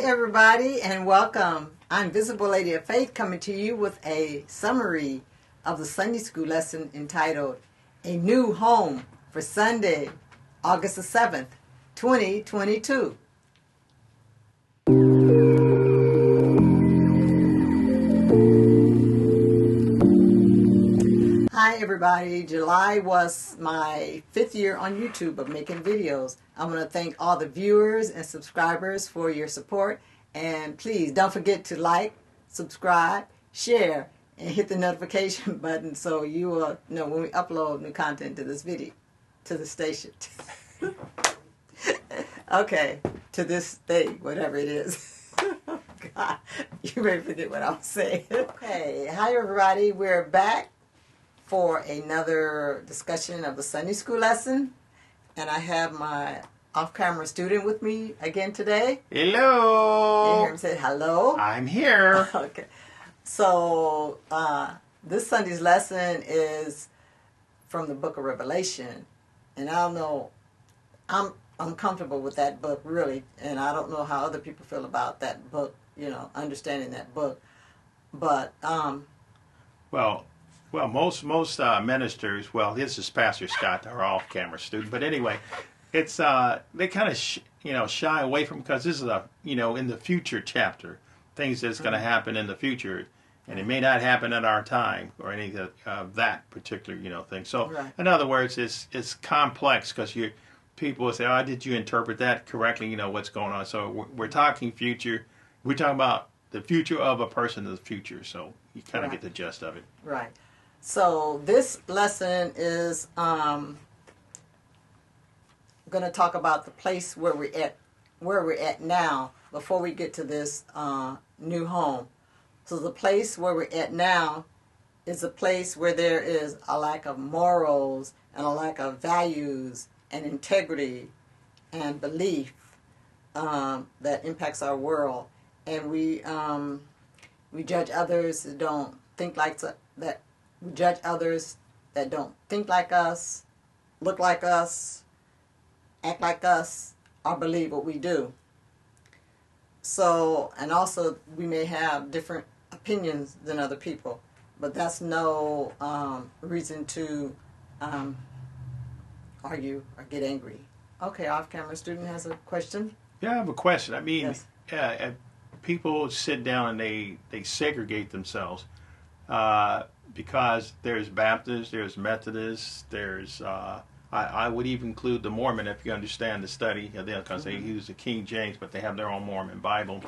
Hi, everybody, and welcome. I'm Visible Lady of Faith coming to you with a summary of the Sunday school lesson entitled A New Home for Sunday, August the 7th, 2022. Hi, everybody. July was my 5th year on YouTube of making videos. I want to thank all the viewers and subscribers for your support. And please don't forget to like, subscribe, share, and hit the notification button so you will know when we upload new content to this video, to the station. Okay, to this thing, whatever it is. Oh, God, you may forget what I was saying. Okay, hi, everybody. We're back for another discussion of the Sunday school lesson. And I have my off-camera student with me again today. Hello. You hear him say hello? I'm here. Okay. So this Sunday's lesson is from the book of Revelation. And I don't know, I'm comfortable with that book, really. And I don't know how other people feel about that book, you know, understanding that book. But, Well, most ministers, well, this is Pastor Scott, our off-camera student, but anyway, it's they kind of shy away from, because this is in the future chapter, things that's going to happen in the future, and it may not happen at our time or any of that particular thing. So, right. In other words, it's complex, because people will say, "Oh, did you interpret that correctly? What's going on?" So we're talking future. We're talking about the future of a person in the future. So you kind of Right. get the gist of it. Right. So this lesson is going to talk about the place where we're at now before we get to this new home. So the place where we're at now is a place where there is a lack of morals and a lack of values and integrity and belief that impacts our world, and we judge others that don't think like that. We judge others that don't think like us, look like us, act like us, or believe what we do. So, and also we may have different opinions than other people, but that's no reason to argue or get angry. Okay, off-camera student has a question. Yeah, I have a question. I mean, Yes. People sit down and they segregate themselves because there's Baptists, there's Methodists, there's I would even include the Mormon, if you understand the study, because they use the King James, but they have their own Mormon Bible.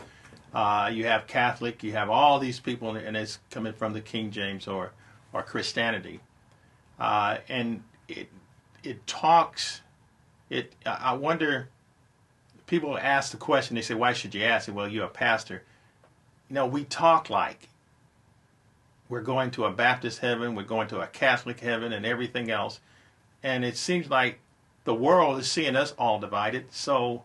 You have Catholic, you have all these people, and it's coming from the King James or Christianity, and it talks. I wonder. People ask the question, they say, why should you ask it? Well, you're a pastor. We talk like we're going to a Baptist heaven, we're going to a Catholic heaven, and everything else. And it seems like the world is seeing us all divided. So,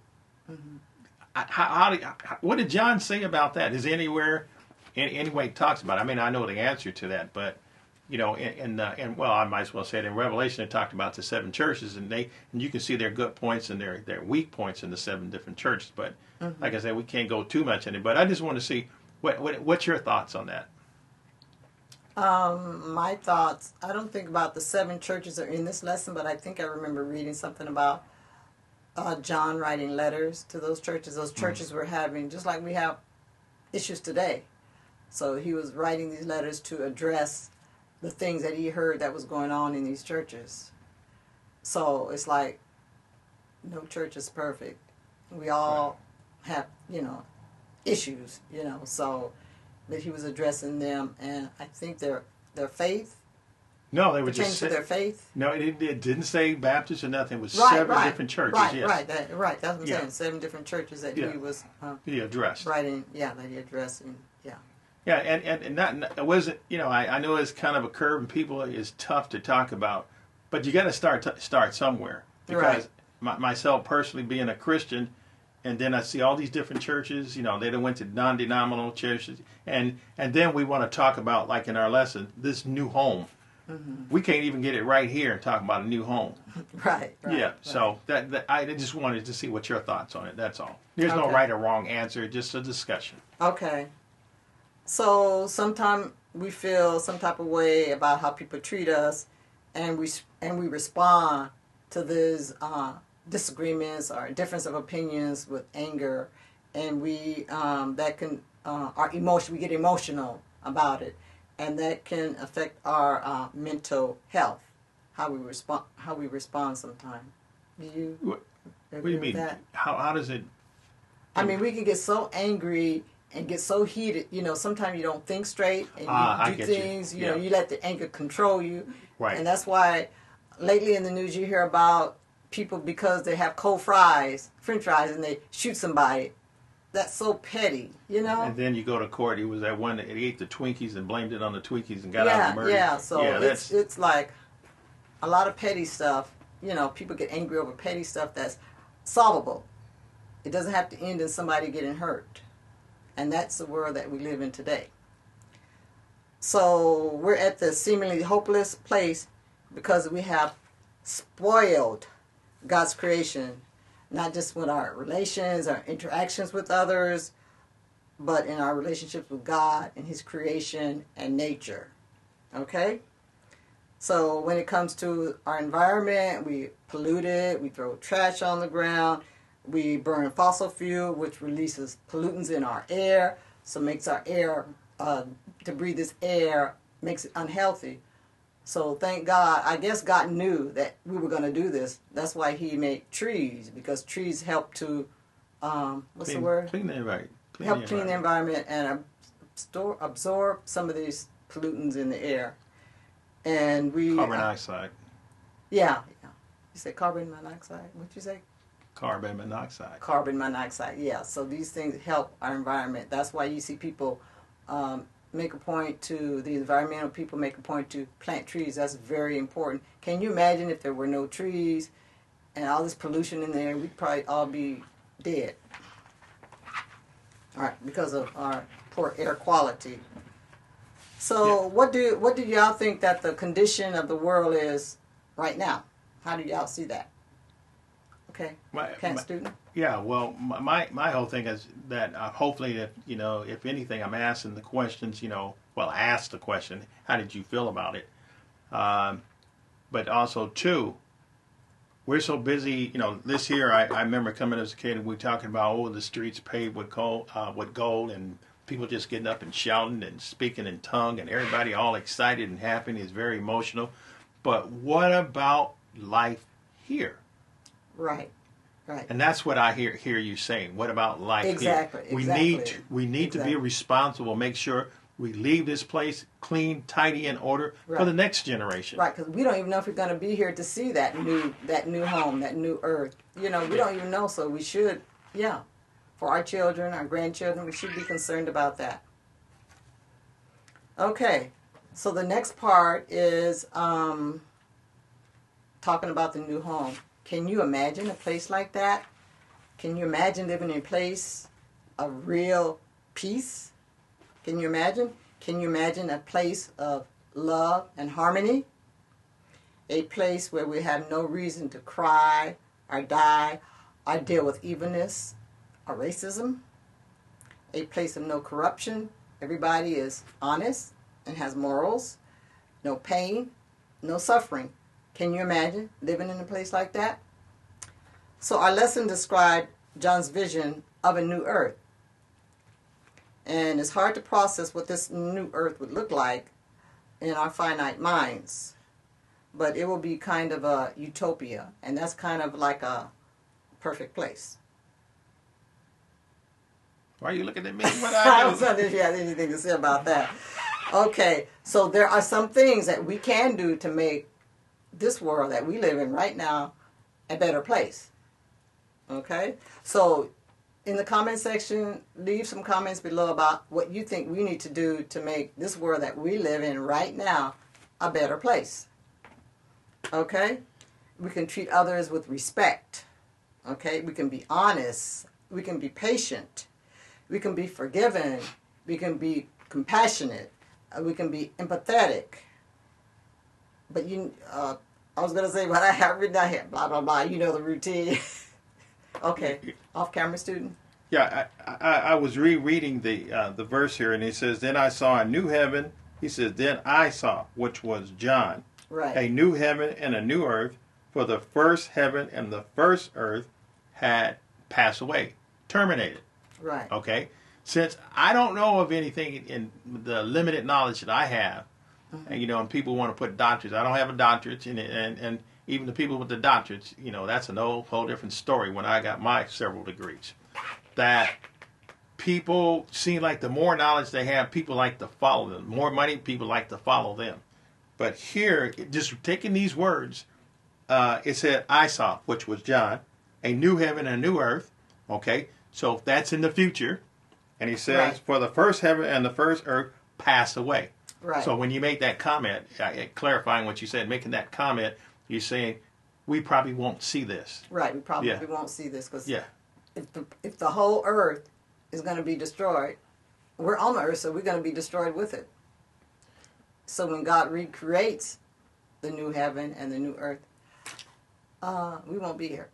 what did John say about that? Is there anywhere, any way he talks about it? I mean, I know the answer to that, but and well, I might as well say it. In Revelation, it talked about the 7 churches, and you can see their good points and their weak points in the 7 different churches. But like I said, we can't go too much in it. But I just want to see what's your thoughts on that. My thoughts, I don't think about the 7 churches are in this lesson, but I think I remember reading something about John writing letters to those churches. Those churches were having, just like we have issues today. So he was writing these letters to address the things that he heard that was going on in these churches. So it's like, no church is perfect. We all have, issues, so that he was addressing them, and I think their faith. No, they were just to their faith. No, it didn't say Baptist or nothing. It was Right, 7 right, different churches. Right, yes. right, that's what I'm saying. 7 different churches that Yeah. he was He addressed. writing. Yeah, that he addressed. And, yeah. Yeah, and not it wasn't. I know it's kind of a curve, and people is tough to talk about, but you got to start somewhere. Because myself personally, being a Christian, and then I see all these different churches. They done went to non-denominational churches, and then we want to talk about, like in our lesson, this new home. We can't even get it right here and talk about a new home. Right. Yeah. Right. So that I just wanted to see what your thoughts on it. That's all. There's no Okay. right or wrong answer. Just a discussion. Okay. So sometimes we feel some type of way about how people treat us, and we respond to these disagreements or difference of opinions with anger, and we that can our emotion. We get emotional about it, and that can affect our mental health. How we respond. How we respond sometimes. Do you What do agree you with mean? that? How does it? I mean, we can get so angry and get so heated. You know, sometimes you don't think straight and I you do get you. things. You Yeah. know, you let the anger control you. Right. And that's why lately in the news you hear about people because they have cold fries, French fries, and they shoot somebody. That's so petty, you know? And then you go to court. He was that one that ate the Twinkies and blamed it on the Twinkies and got out Yeah, of the murder. yeah. So that's it's like a lot of petty stuff. You know, people get angry over petty stuff that's solvable. It doesn't have to end in somebody getting hurt. And that's the world that we live in today. So we're at the seemingly hopeless place because we have spoiled God's creation, not just with our relations, our interactions with others, but in our relationships with God and His creation and nature. Okay? So when it comes to our environment, we pollute it, we throw trash on the ground, we burn fossil fuel, which releases pollutants in our air, so makes our air, to breathe this air, makes it unhealthy. So thank God, I guess God knew that we were going to do this. That's why He made trees, because trees help to, what's the word? Clean the environment. Help clean the environment and absorb some of these pollutants in the air. And we... Carbon dioxide. Yeah. You said carbon monoxide? What'd you say? Carbon monoxide. Carbon monoxide, yeah. So these things help our environment. That's why you see people make a point to, the environmental people make a point to plant trees. That's very important. Can you imagine if there were no trees and all this pollution in there? We'd probably all be dead. All right, because of our poor air quality. So what do y'all think that the condition of the world is right now? How do y'all see that? Okay, student. Yeah, well, my whole thing is that hopefully, if anything, I'm asking the questions. Ask the question: how did you feel about it? But also, too, we're so busy. This year, I remember coming as a kid and we were talking about the streets paved with gold, and people just getting up and shouting and speaking in tongue, and everybody all excited and happy and is very emotional. But what about life here? Right. Right. And that's what I hear you saying. What about life exactly, here? We need exactly. to be responsible. Make sure we leave this place clean, tidy, in order for the next generation. Right, because we don't even know if we're going to be here to see that new home, that new earth. We don't even know. So we should, for our children, our grandchildren, we should be concerned about that. Okay, so the next part is talking about the new home. Can you imagine a place like that? Can you imagine living in a place of real peace? Can you imagine? Can you imagine a place of love and harmony? A place where we have no reason to cry or die or deal with evilness or racism? A place of no corruption. Everybody is honest and has morals. No pain, no suffering. Can you imagine living in a place like that? So our lesson described John's vision of a new earth. And it's hard to process what this new earth would look like in our finite minds. But it will be kind of a utopia. And that's kind of like a perfect place. Why are you looking at me? What I was wondering if you had anything to say about that. Okay, so there are some things that we can do to make this world that we live in right now a better place. Okay? So in the comment section, leave some comments below about what you think we need to do to make this world that we live in right now a better place. Okay? We can treat others with respect. Okay? We can be honest. We can be patient. We can be forgiving. We can be compassionate. We can be empathetic. but I was gonna say, but I have written down here, blah blah blah. You know the routine. Okay, off camera student. Yeah, I was rereading the verse here, and he says, "Then I saw a new heaven." He says, "Then I saw," which was John, Right. "a new heaven and a new earth, for the first heaven and the first earth had passed away, terminated." Right. Okay, since I don't know of anything in the limited knowledge that I have, and and people want to put doctorates. I don't have a doctorate, and even the people with the doctorates, that's an whole different story. When I got my several degrees, that people seem like the more knowledge they have, people like to follow them. More money, people like to follow them. But here, just taking these words, it said, "I saw," which was John, "a new heaven and a new earth." Okay, so that's in the future. And he says, Right. "For the first heaven and the first earth pass away." Right. So when you make that comment, clarifying what you said, making that comment, you're saying, we probably won't see this. Right. We probably Yeah. won't see this because Yeah. if the whole earth is going to be destroyed, we're on the earth, so we're going to be destroyed with it. So when God recreates the new heaven and the new earth, we won't be here.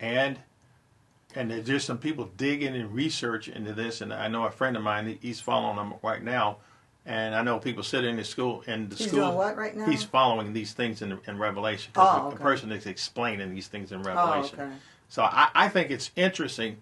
And there's some people digging and research into this, and I know a friend of mine, he's following them right now, and I know people sitting in the school. He's doing what right now? He's following these things in Revelation. 'Cause Oh, the okay. person is explaining these things in Oh, Revelation. okay. So I think it's interesting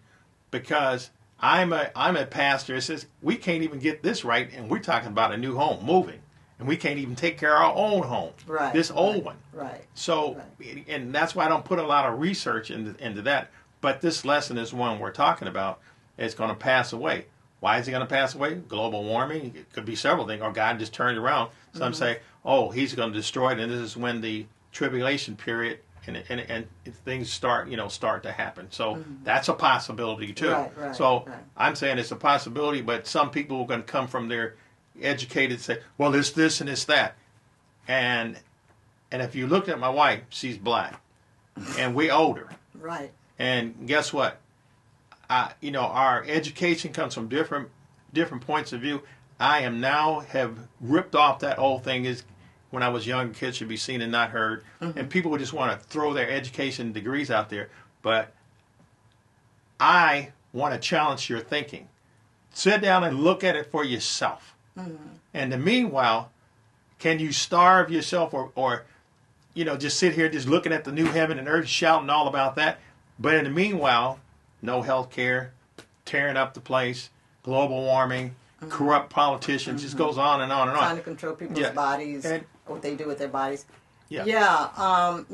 because I'm a pastor. It says we can't even get this right, and we're talking about a new home, moving, and we can't even take care of our own home, Right. this old Right. one. Right. So, and that's why I don't put a lot of research into that. But this lesson is one we're talking about. It's going to pass away. Why is it going to pass away? Global warming. It could be several things. Or God just turned around. Some say, "Oh, He's going to destroy it," and this is when the tribulation period and things start to happen. So that's a possibility too. Right, so right. I'm saying it's a possibility, but some people are going to come from their educated say, "Well, it's this and it's that," and if you looked at my wife, she's black, and we're older. Right. And guess what? Our education comes from different points of view. I am now have ripped off that old thing is when I was young, kids should be seen and not heard. And people would just want to throw their education degrees out there. But I want to challenge your thinking. Sit down and look at it for yourself. And in the meanwhile, can you starve yourself or just sit here just looking at the new heaven and earth, shouting all about that? But in the meanwhile, no health care, tearing up the place, global warming, corrupt politicians, just goes on and on and on. Trying to control people's bodies, And- what they do with their bodies. Yeah. I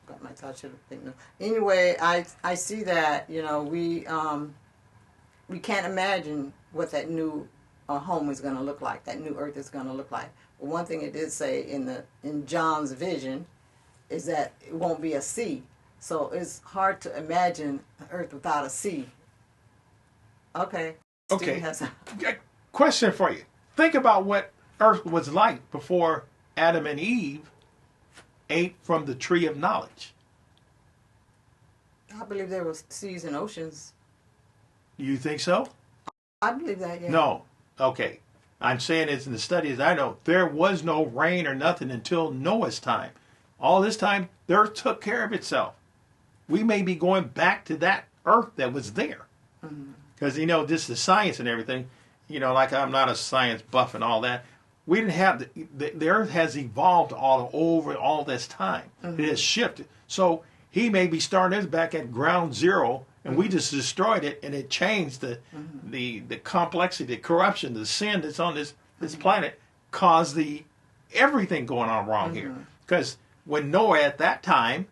got my touch of the thing. Anyway, I see that, we can't imagine what that new home is going to look like, that new earth is going to look like. But one thing it did say in John's vision is that it won't be a sea. So it's hard to imagine an earth without a sea. Okay. Okay. Steve has a- Question for you. Think about what earth was like before Adam and Eve ate from the tree of knowledge. I believe there was seas and oceans. You think so? I believe that, yeah. No. Okay. I'm saying it's in the studies I know. There was no rain or nothing until Noah's time. All this time, the earth took care of itself. We may be going back to that earth that was there. Because, this is science and everything. Like I'm not a science buff and all that. We didn't have, the earth has evolved all over all this time. It has shifted. So he may be starting us back at ground zero, and we just destroyed it, and it changed the complexity, the corruption, the sin that's on this planet, caused everything going on wrong here. Because when Noah at that time,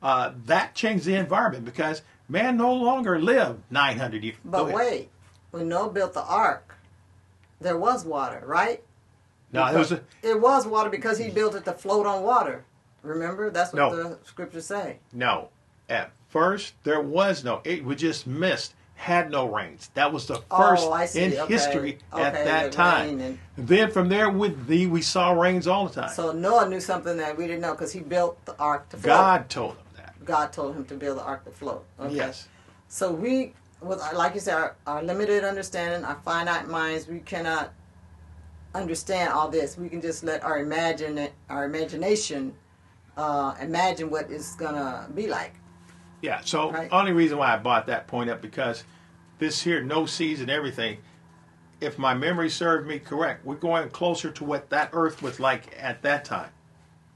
that changed the environment because man no longer lived 900 years. But wait, when Noah built the ark, there was water, right? No, It was water because he built it to float on water. Remember? That's what No. the scriptures say. no. At first, there was no. It was just mist. Had no rains. That was the first I see. in Okay. history at Okay, that the time. rain Then from there, we saw rains all the time. So Noah knew something that we didn't know because he built the ark to float. God told him that. God told him to build the ark to float. Okay. Yes. So like you said, our limited understanding, our finite minds, we cannot understand all this. We can just let our imagination imagine what it's gonna be like. Yeah, so Right. only reason why I brought that point up because this here no seas and everything, if my memory served me correct, we're going closer to what that earth was like at that time.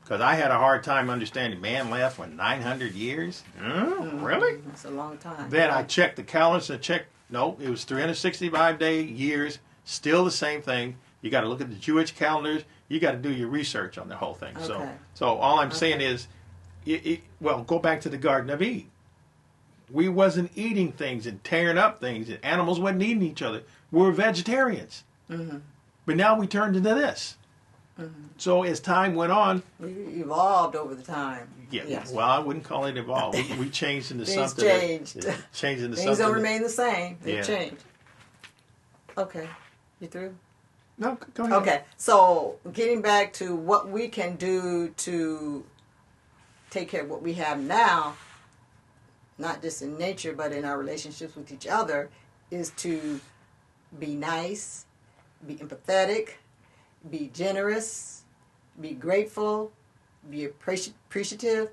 Because I had a hard time understanding man left for 900 years. Really? It's a long time. Then I checked the calendars and checked, no, it was 365 years, still the same thing. You got to look at the Jewish calendars. You got to do your research on the whole thing. Okay. So all I'm saying is, well, go back to the Garden of Eden. We wasn't eating things and tearing up things, and animals wasn't eating each other. We were vegetarians. Mm-hmm. But now we turned into this. Mm-hmm. So as time went on, We evolved over the time. yeah, Yes. well, I wouldn't call it evolved. We changed into Things something. changed. Changed into Things something. don't remain the same. They Yeah. change. Okay. You through? No, go ahead. Okay. So getting back to what we can do to take care of what we have now, not just in nature but in our relationships with each other, is to be nice, be empathetic, be generous, be grateful, be appreciative.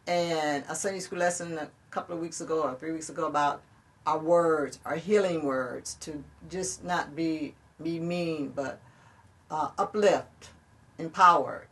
And a Sunday school lesson a couple of weeks ago or 3 weeks ago about our words, our healing words, to just not be mean, but uplift, empower,